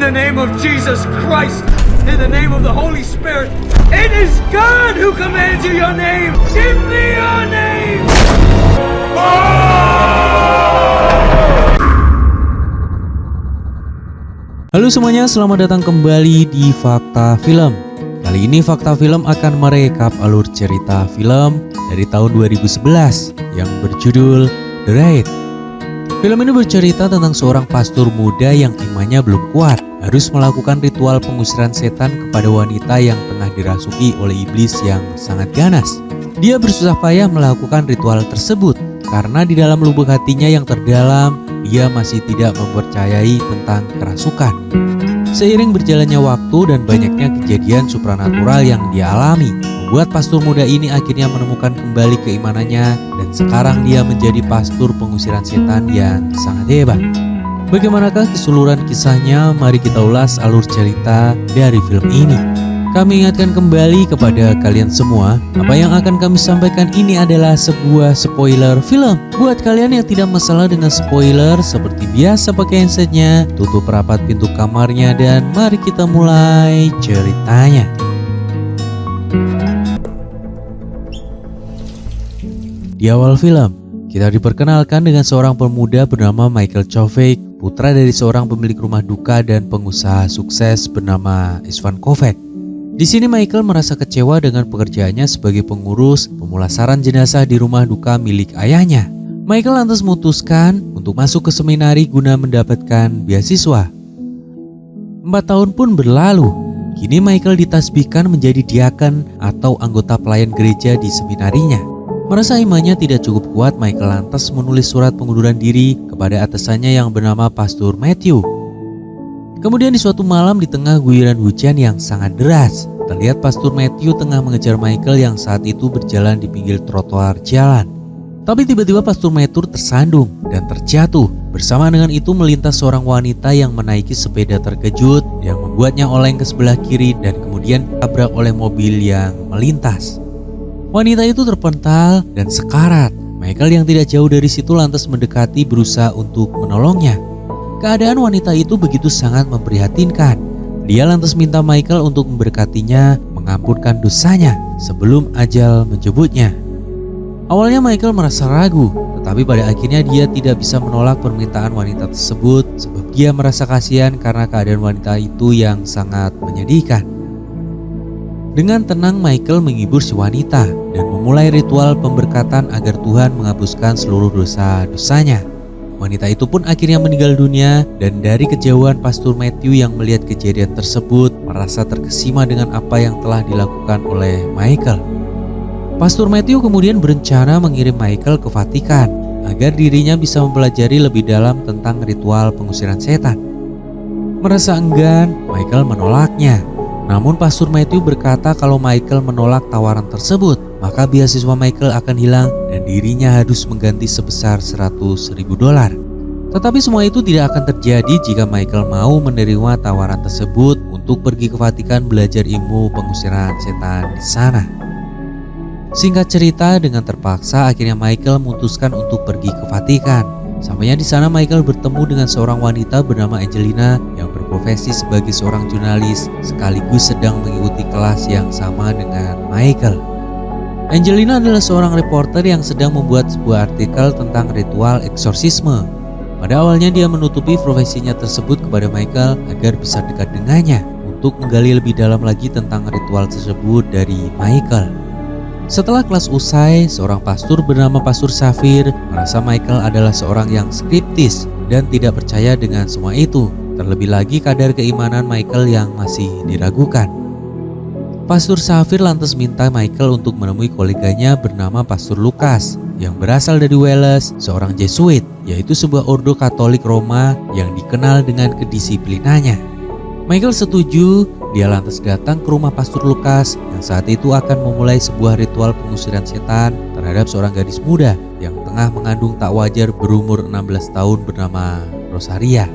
the name of Jesus Christ, in the name of the Holy Spirit, it is God who commands you your name. Give me your name. Halo semuanya, selamat datang kembali di Fakta Film. Kali ini Fakta Film akan merekap alur cerita film dari tahun 2011 yang berjudul The Raid. Film ini bercerita tentang seorang pastor muda yang imannya belum kuat, harus melakukan ritual pengusiran setan kepada wanita yang tengah dirasuki oleh iblis yang sangat ganas. Dia bersusah payah melakukan ritual tersebut karena di dalam lubuk hatinya yang terdalam, dia masih tidak mempercayai tentang kerasukan. Seiring berjalannya waktu dan banyaknya kejadian supranatural yang dia alami, membuat pastor muda ini akhirnya menemukan kembali keimanannya dan sekarang dia menjadi pastor pengusiran setan yang sangat hebat. Bagaimanakah keseluruhan kisahnya? Mari kita ulas alur cerita dari film ini. Kami ingatkan kembali kepada kalian semua, apa yang akan kami sampaikan ini adalah sebuah spoiler film. Buat kalian yang tidak masalah dengan spoiler, seperti biasa pakai handsetnya, tutup rapat pintu kamarnya, dan mari kita mulai ceritanya. Di awal film, kita diperkenalkan dengan seorang pemuda bernama Michael Chovic, putra dari seorang pemilik rumah duka dan pengusaha sukses bernama Istvan Kovac. Di sini Michael merasa kecewa dengan pekerjaannya sebagai pengurus pemulasaran jenazah di rumah duka milik ayahnya. Michael lantas memutuskan untuk masuk ke seminari guna mendapatkan beasiswa. 4 tahun pun berlalu. Kini Michael ditasbihkan menjadi diaken atau anggota pelayan gereja di seminarinya. Merasa imannya tidak cukup kuat, Michael lantas menulis surat pengunduran diri kepada atasannya yang bernama Pastor Matthew. Kemudian di suatu malam di tengah guyuran hujan yang sangat deras, terlihat Pastor Matthew tengah mengejar Michael yang saat itu berjalan di pinggir trotoar jalan. Tapi tiba-tiba Pastor Matthew tersandung dan terjatuh. Bersama dengan itu melintas seorang wanita yang menaiki sepeda terkejut yang membuatnya oleng ke sebelah kiri dan kemudian ditabrak oleh mobil yang melintas. Wanita itu terpental dan sekarat. Michael yang tidak jauh dari situ lantas mendekati berusaha untuk menolongnya. Keadaan wanita itu begitu sangat memprihatinkan. Dia lantas minta Michael untuk memberkatinya, mengampunkan dosanya sebelum ajal menjemputnya. Awalnya Michael merasa ragu, tetapi pada akhirnya dia tidak bisa menolak permintaan wanita tersebut sebab dia merasa kasihan karena keadaan wanita itu yang sangat menyedihkan. Dengan tenang Michael menghibur si wanita dan memulai ritual pemberkatan agar Tuhan menghapuskan seluruh dosa-dosanya. Wanita itu pun akhirnya meninggal dunia dan dari kejauhan Pastor Matthew yang melihat kejadian tersebut merasa terkesima dengan apa yang telah dilakukan oleh Michael. Pastor Matthew kemudian berencana mengirim Michael ke Vatikan agar dirinya bisa mempelajari lebih dalam tentang ritual pengusiran setan. Merasa enggan, Michael menolaknya. Namun Pastor Matthew berkata kalau Michael menolak tawaran tersebut, maka beasiswa Michael akan hilang dan dirinya harus mengganti sebesar $100.000. Tetapi semua itu tidak akan terjadi jika Michael mau menerima tawaran tersebut untuk pergi ke Vatikan belajar ilmu pengusiran setan di sana. Singkat cerita, dengan terpaksa akhirnya Michael memutuskan untuk pergi ke Vatikan. Sampainya di sana Michael bertemu dengan seorang wanita bernama Angelina yang berprofesi sebagai seorang jurnalis sekaligus sedang mengikuti kelas yang sama dengan Michael. Angelina adalah seorang reporter yang sedang membuat sebuah artikel tentang ritual eksorsisme. Pada awalnya dia menutupi profesinya tersebut kepada Michael agar bisa dekat dengannya untuk menggali lebih dalam lagi tentang ritual tersebut dari Michael. Setelah kelas usai, seorang pastor bernama Pastor Safir merasa Michael adalah seorang yang skeptis dan tidak percaya dengan semua itu. Terlebih lagi kadar keimanan Michael yang masih diragukan. Pastor Safir lantas minta Michael untuk menemui koleganya bernama Pastor Lukas yang berasal dari Wales, seorang Jesuit, yaitu sebuah ordo Katolik Roma yang dikenal dengan kedisiplinannya. Michael setuju. Dia lantas datang ke rumah Pastor Lukas yang saat itu akan memulai sebuah ritual pengusiran setan terhadap seorang gadis muda yang tengah mengandung tak wajar berumur 16 tahun bernama Rosaria.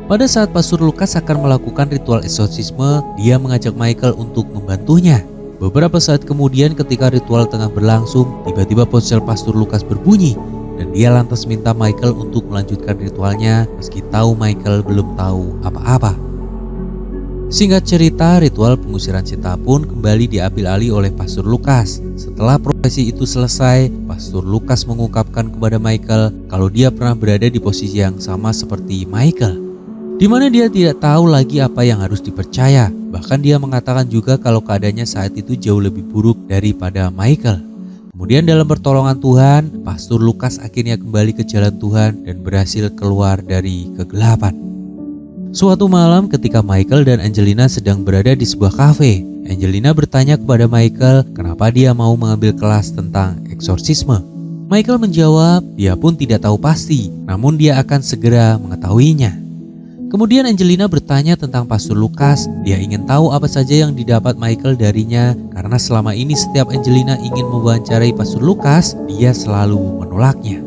Pada saat Pastor Lukas akan melakukan ritual eksorsisme, dia mengajak Michael untuk membantunya. Beberapa saat kemudian ketika ritual tengah berlangsung, tiba-tiba ponsel Pastor Lukas berbunyi dan dia lantas minta Michael untuk melanjutkan ritualnya meski tahu Michael belum tahu apa-apa. Singkat cerita, ritual pengusiran setan pun kembali diambil alih oleh Pastor Lukas. Setelah prosesi itu selesai, Pastor Lukas mengungkapkan kepada Michael kalau dia pernah berada di posisi yang sama seperti Michael, di mana dia tidak tahu lagi apa yang harus dipercaya. Bahkan dia mengatakan juga kalau keadaannya saat itu jauh lebih buruk daripada Michael. Kemudian dalam pertolongan Tuhan, Pastor Lukas akhirnya kembali ke jalan Tuhan dan berhasil keluar dari kegelapan. Suatu malam ketika Michael dan Angelina sedang berada di sebuah kafe, Angelina bertanya kepada Michael kenapa dia mau mengambil kelas tentang eksorsisme. Michael menjawab dia pun tidak tahu pasti, namun dia akan segera mengetahuinya. Kemudian Angelina bertanya tentang Pastor Lukas. Dia ingin tahu apa saja yang didapat Michael darinya, karena selama ini setiap Angelina ingin mewawancarai Pastor Lukas, dia selalu menolaknya.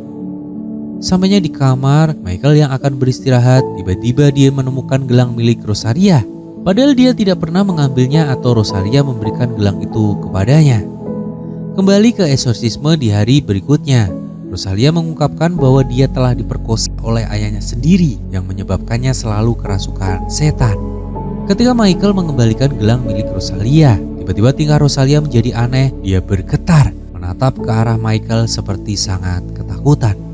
Sampainya di kamar, Michael yang akan beristirahat, tiba-tiba dia menemukan gelang milik Rosaria. Padahal dia tidak pernah mengambilnya atau Rosaria memberikan gelang itu kepadanya. Kembali ke eksorsisme di hari berikutnya, Rosaria mengungkapkan bahwa dia telah diperkosa oleh ayahnya sendiri yang menyebabkannya selalu kerasukan setan. Ketika Michael mengembalikan gelang milik Rosalia, tiba-tiba tingkah Rosalia menjadi aneh. Dia bergetar, menatap ke arah Michael seperti sangat ketakutan.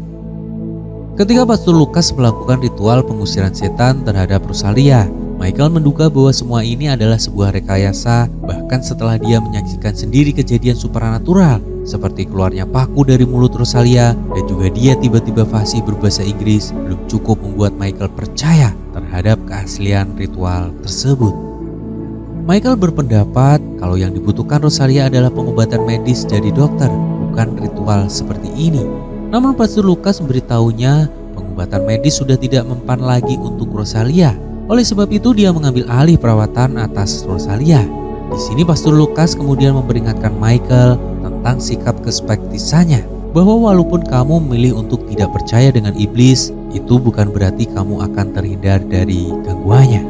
Ketika Pastor Lukas melakukan ritual pengusiran setan terhadap Rosalia, Michael menduga bahwa semua ini adalah sebuah rekayasa. Bahkan setelah dia menyaksikan sendiri kejadian supranatural seperti keluarnya paku dari mulut Rosalia dan juga dia tiba-tiba fasih berbahasa Inggris, belum cukup membuat Michael percaya terhadap keaslian ritual tersebut. Michael berpendapat kalau yang dibutuhkan Rosalia adalah pengobatan medis dari dokter, bukan ritual seperti ini. Namun Pastor Lukas memberitahunya pengobatan medis sudah tidak mempan lagi untuk Rosalia. Oleh sebab itu dia mengambil alih perawatan atas Rosalia. Di sini Pastor Lukas kemudian memperingatkan Michael tentang sikap keskeptisannya, bahwa walaupun kamu memilih untuk tidak percaya dengan iblis, itu bukan berarti kamu akan terhindar dari gangguannya.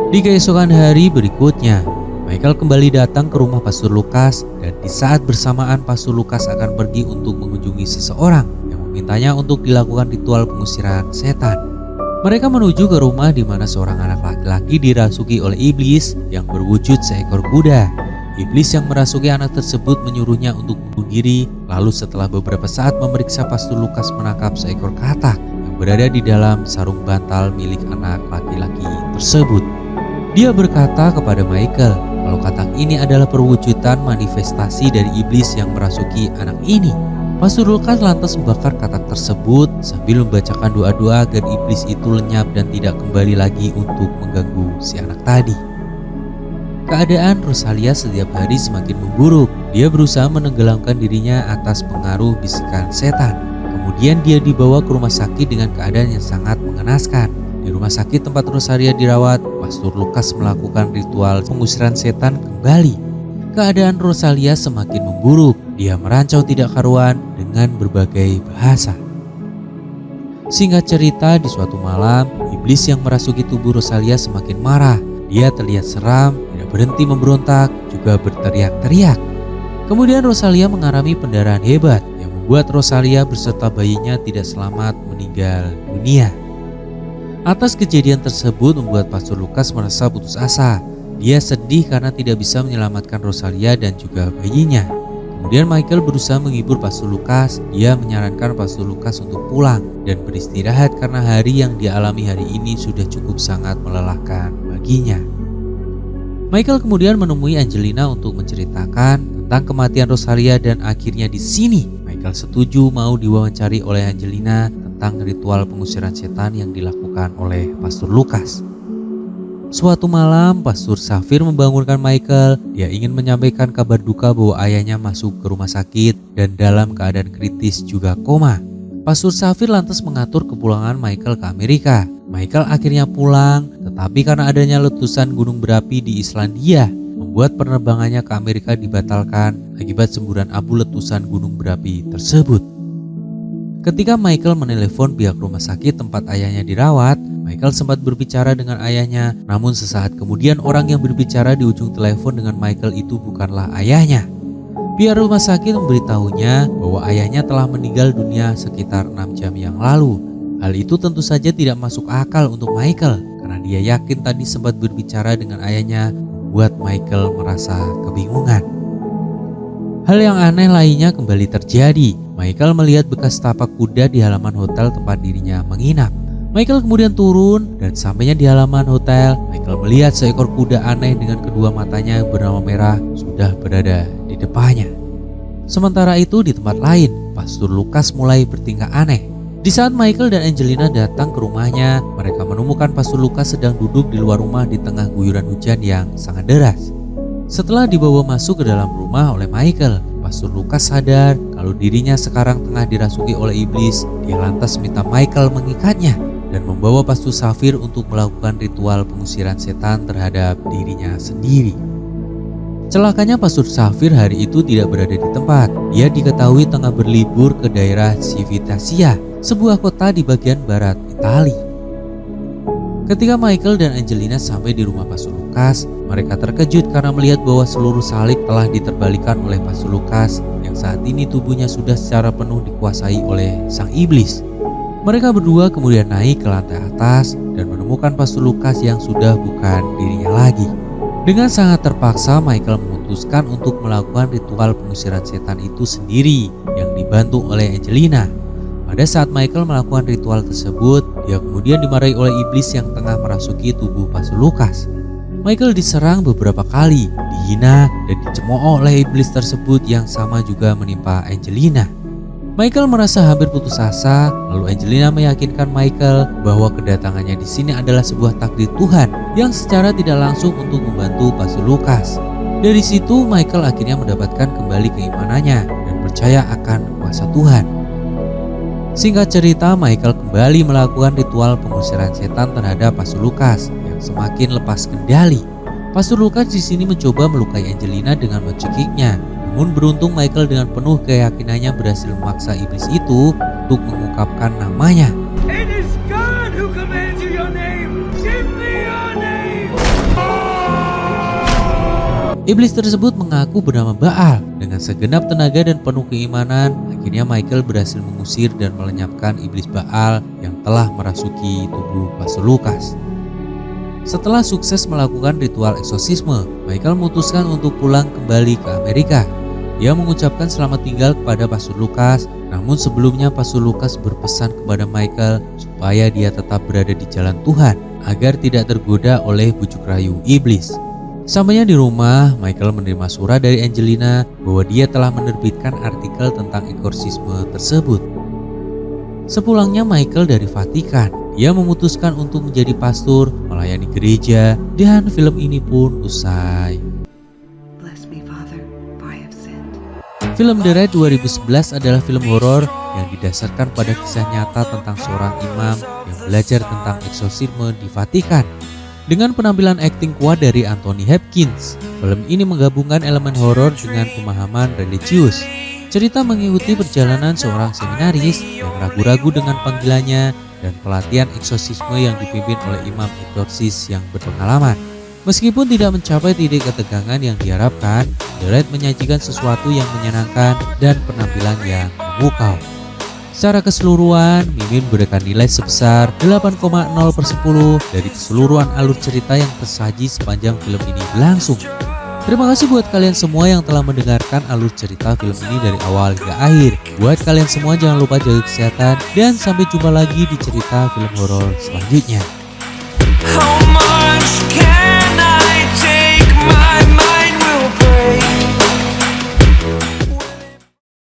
Di keesokan hari berikutnya, Michael kembali datang ke rumah Pastor Lukas dan di saat bersamaan Pastor Lukas akan pergi untuk mengunjungi seseorang yang memintanya untuk dilakukan ritual pengusiran setan. Mereka menuju ke rumah di mana seorang anak laki-laki dirasuki oleh iblis yang berwujud seekor kuda. Iblis yang merasuki anak tersebut menyuruhnya untuk bunuh diri. Lalu setelah beberapa saat memeriksa, Pastor Lukas menangkap seekor katak yang berada di dalam sarung bantal milik anak laki-laki tersebut. Dia berkata kepada Michael kalau katak ini adalah perwujudan manifestasi dari iblis yang merasuki anak ini. Pastor Lukas lantas membakar katak tersebut sambil membacakan doa-doa agar iblis itu lenyap dan tidak kembali lagi untuk mengganggu si anak tadi. Keadaan Rosalia setiap hari semakin memburuk. Dia berusaha menenggelamkan dirinya atas pengaruh bisikan setan. Kemudian dia dibawa ke rumah sakit dengan keadaan yang sangat mengenaskan. Di rumah sakit tempat Rosalia dirawat, Pastor Lukas melakukan ritual pengusiran setan kembali. Keadaan Rosalia semakin memburuk. Dia merancau tidak karuan dengan berbagai bahasa. Singkat cerita, di suatu malam, iblis yang merasuki tubuh Rosalia semakin marah. Dia terlihat seram, tidak berhenti memberontak, juga berteriak-teriak. Kemudian Rosalia mengalami pendarahan hebat yang membuat Rosalia beserta bayinya tidak selamat meninggal dunia. Atas kejadian tersebut membuat Pastor Lukas merasa putus asa. Dia sedih karena tidak bisa menyelamatkan Rosalia dan juga bayinya. Kemudian Michael berusaha menghibur Pastor Lukas. Dia menyarankan Pastor Lukas untuk pulang dan beristirahat karena hari yang dia alami hari ini sudah cukup sangat melelahkan baginya. Michael kemudian menemui Angelina untuk menceritakan tentang kematian Rosalia dan akhirnya di sini Michael setuju mau diwawancari oleh Angelina tentang ritual pengusiran setan yang dilakukan oleh Pastor Lukas. Suatu malam, Pastor Safir membangunkan Michael. Dia ingin menyampaikan kabar duka bahwa ayahnya masuk ke rumah sakit dan dalam keadaan kritis juga koma. Pastor Safir lantas mengatur kepulangan Michael ke Amerika. Michael akhirnya pulang, tetapi karena adanya letusan gunung berapi di Islandia, membuat penerbangannya ke Amerika dibatalkan akibat semburan abu letusan gunung berapi tersebut. Ketika Michael menelepon pihak rumah sakit tempat ayahnya dirawat, Michael sempat berbicara dengan ayahnya, namun sesaat kemudian orang yang berbicara di ujung telepon dengan Michael itu bukanlah ayahnya. Pihak rumah sakit memberitahunya bahwa ayahnya telah meninggal dunia sekitar 6 jam yang lalu. Hal itu tentu saja tidak masuk akal untuk Michael, karena dia yakin tadi sempat berbicara dengan ayahnya membuat Michael merasa kebingungan. Hal yang aneh lainnya kembali terjadi. Michael melihat bekas tapak kuda di halaman hotel tempat dirinya menginap. Michael kemudian turun dan sampainya di halaman hotel, Michael melihat seekor kuda aneh dengan kedua matanya bernama merah sudah berada di depannya. Sementara itu di tempat lain, Pastor Lukas mulai bertingkah aneh. Di saat Michael dan Angelina datang ke rumahnya, mereka menemukan Pastor Lukas sedang duduk di luar rumah di tengah guyuran hujan yang sangat deras. Setelah dibawa masuk ke dalam rumah oleh Michael, Pastor Lukas sadar kalau dirinya sekarang tengah dirasuki oleh iblis. Dia lantas minta Michael mengikatnya dan membawa Pastor Safir untuk melakukan ritual pengusiran setan terhadap dirinya sendiri. Celakanya Pastor Safir hari itu tidak berada di tempat. Dia diketahui tengah berlibur ke daerah Civitavecchia, sebuah kota di bagian barat Italia. Ketika Michael dan Angelina sampai di rumah Pastor Lukas, mereka terkejut karena melihat bahwa seluruh salib telah diterbalikan oleh Pastor Lukas yang saat ini tubuhnya sudah secara penuh dikuasai oleh sang iblis. Mereka berdua kemudian naik ke lantai atas dan menemukan Pastor Lukas yang sudah bukan dirinya lagi. Dengan sangat terpaksa, Michael memutuskan untuk melakukan ritual pengusiran setan itu sendiri yang dibantu oleh Angelina. Pada saat Michael melakukan ritual tersebut, dia kemudian dimarahi oleh iblis yang tengah merasuki tubuh Pastor Lukas. Michael diserang beberapa kali, dihina dan dicemooh oleh iblis tersebut yang sama juga menimpa Angelina. Michael merasa hampir putus asa, lalu Angelina meyakinkan Michael bahwa kedatangannya di sini adalah sebuah takdir Tuhan yang secara tidak langsung untuk membantu Pastor Lukas. Dari situ Michael akhirnya mendapatkan kembali keimanannya dan percaya akan kuasa Tuhan. Singkat cerita, Michael kembali melakukan ritual pengusiran setan terhadap Pastor Lukas yang semakin lepas kendali. Pastor Lukas di sini mencoba melukai Angelina dengan mencekiknya. Namun beruntung Michael dengan penuh keyakinannya berhasil memaksa iblis itu untuk mengungkapkan namanya. It is God who commands you your name. Give me your name. Iblis tersebut mengaku bernama Baal. Dengan segenap tenaga dan penuh keimanan, akhirnya Michael berhasil mengusir dan melenyapkan iblis Baal yang telah merasuki tubuh Pastor Lukas. Setelah sukses melakukan ritual eksorsisme, Michael memutuskan untuk pulang kembali ke Amerika. Dia mengucapkan selamat tinggal kepada Pastor Lukas, namun sebelumnya Pastor Lukas berpesan kepada Michael supaya dia tetap berada di jalan Tuhan agar tidak tergoda oleh bujuk rayu iblis. Sampainya di rumah, Michael menerima surat dari Angelina bahwa dia telah menerbitkan artikel tentang eksorsisme tersebut. Sepulangnya Michael dari Vatikan, dia memutuskan untuk menjadi pastor, melayani gereja, dan film ini pun usai. Film The Raid 2011 adalah film horor yang didasarkan pada kisah nyata tentang seorang imam yang belajar tentang eksorsisme di Vatikan. Dengan penampilan akting kuat dari Anthony Hopkins, film ini menggabungkan elemen horor dengan pemahaman religius. Cerita mengikuti perjalanan seorang seminaris yang ragu-ragu dengan panggilannya dan pelatihan eksorsisme yang dipimpin oleh imam eksorsis yang berpengalaman. Meskipun tidak mencapai titik ketegangan yang diharapkan, The Raid menyajikan sesuatu yang menyenangkan dan penampilan yang memukau. Secara keseluruhan, Mimin memberikan nilai sebesar 8,0/10 dari keseluruhan alur cerita yang tersaji sepanjang film ini berlangsung. Terima kasih buat kalian semua yang telah mendengarkan alur cerita film ini dari awal hingga akhir. Buat kalian semua jangan lupa jaga kesehatan dan sampai jumpa lagi di cerita film horor selanjutnya.